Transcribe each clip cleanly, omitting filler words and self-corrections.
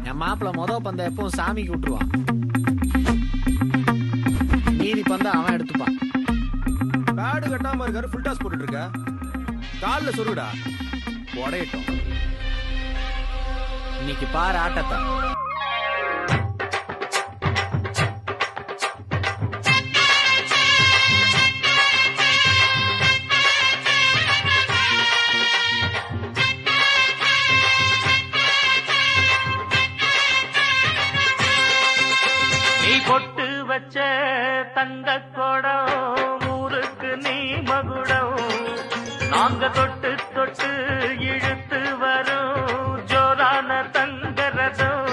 என் மாப்பிள்ள மொத பந்த எப்பவும் சாமிக்கு விட்டுருவான், மீதி பந்த அவன் எடுத்துப்பான். பேடு கட்டாம இருக்காரு, ஃபுல் டாஸ் போட்டுட்டு இருக்க, கால்ல சொருடா உடையட்டும். இன்னைக்கு பாரு ஆட்டத்தை. நீ பொட்டு வச்ச தங்க கொடம் ஊருக்கு நீ மகுடம், நாங்க தொட்டு தொட்டு இழுத்து வரும் ஜோரான தங்கரதம்.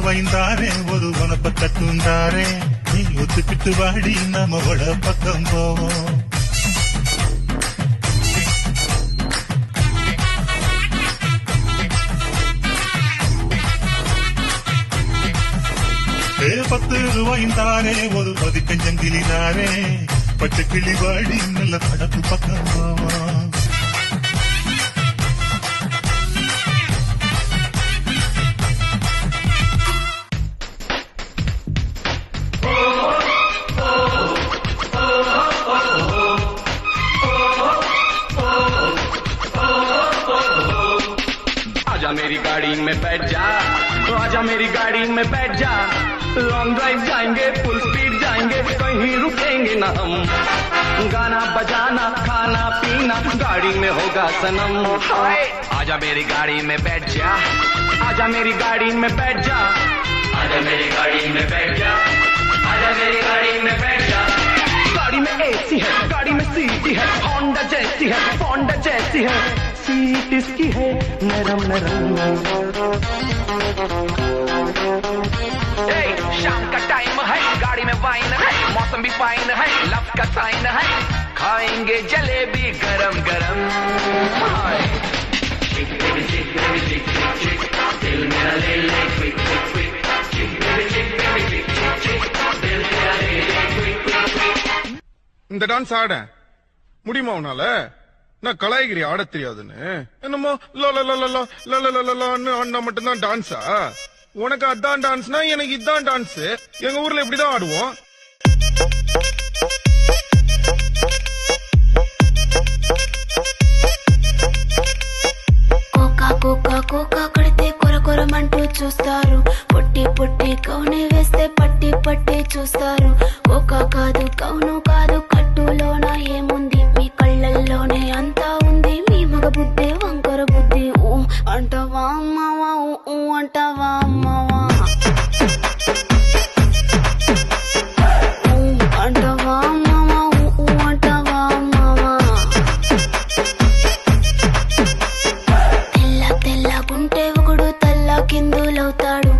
வைந்தாரே ஒரு உனப்ப கட்டுந்தாரே, நீ ஒத்துக்கிட்டு வாடி நம்மளோட பக்கம் போவோம். ₹10 ஒரு பதிக்கஞ்சங்கிலினாரே, பச்சை கிளி வாடி நல்ல படப்பு பக்கம் போவோம். मेरी गाड़ी में बैठ जा, आजा मेरी गाड़ी में बैठ जा, लॉन्ग ड्राइव जाएंगे, फुल स्पीड जाएंगे, कहीं रुकेंगे ना हम, गाना बजाना खाना पीना गाड़ी में होगा सनम। आजा मेरी गाड़ी में बैठ जा, आजा मेरी गाड़ी में बैठ जा, आजा मेरी गाड़ी में बैठ जा, आजा मेरी गाड़ी में बैठ जा। गाड़ी में एसी है, गाड़ी में सीटी है, होंडा जैसी है, होंडा जैसी है, सीट इसकी है नरम नरम। शाम का टाइम है, गाड़ी में वाइन है, मौसम भी फाइन है, लव का साइन है, खाएंगे जलेबी गरम गरम। दिल मेरा ले ले क्विक क्विक क्विक, दिल मेरा ले ले क्विक क्विक क्विक। இந்த டான்ஸ் ஆட முடியுமா உன்னால? நான் கலாய்கிரி ஆட தெரியாதுன்னு என்னமோ ஆடினா மட்டும்தான் டான்ஸா? உனக்கு அதான் டான்ஸ்னா எனக்கு இதான் டான்ஸ். எங்க ஊர்ல இப்படிதான் ஆடுவோம். కోకా కొడితే కొర కొరమంటూ చూస్తారు, పొట్టి పొట్టి కౌనే వేస్తే పట్టి పట్టి చూస్తారు. కోకా కాదు కౌను కాదు, కట్టులోన ఏముంది, మీ కళ్ళల్లోనే అంతా ఉంది, మీ మగ బుద్ధి వంకర బుద్ధి. ఊ అంటవా అమ్మవా, ఊ అంటవా అమ్మవా, అంటవా అమ్మవా, ఊ అంటవా అమ్మవా. తెల్లగుంటే ఒకడు తల్ల కిందులవుతాడు,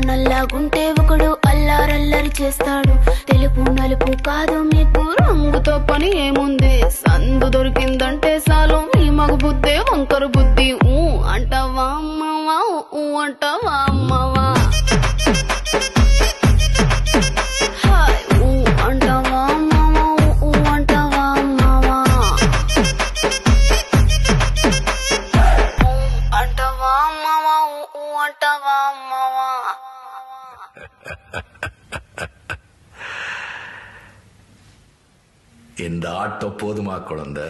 నల్లగుంటే ఒకడు అల్లారల్లరి చేస్తాడు. తెలుపు నలుపు కాదు మీకు, రంగుతో పని ఏముంది, సందు దొరికిందంటే చాలు, మీ మగ బుద్ధే వంకర బుద్ధి. ఊ అంటవా అమ్మవా, ఊ అంటవా అమ్మవా. மாட்டவா அம்மாவா. இந்த ஆட்டம் போதுமா குழந்தை?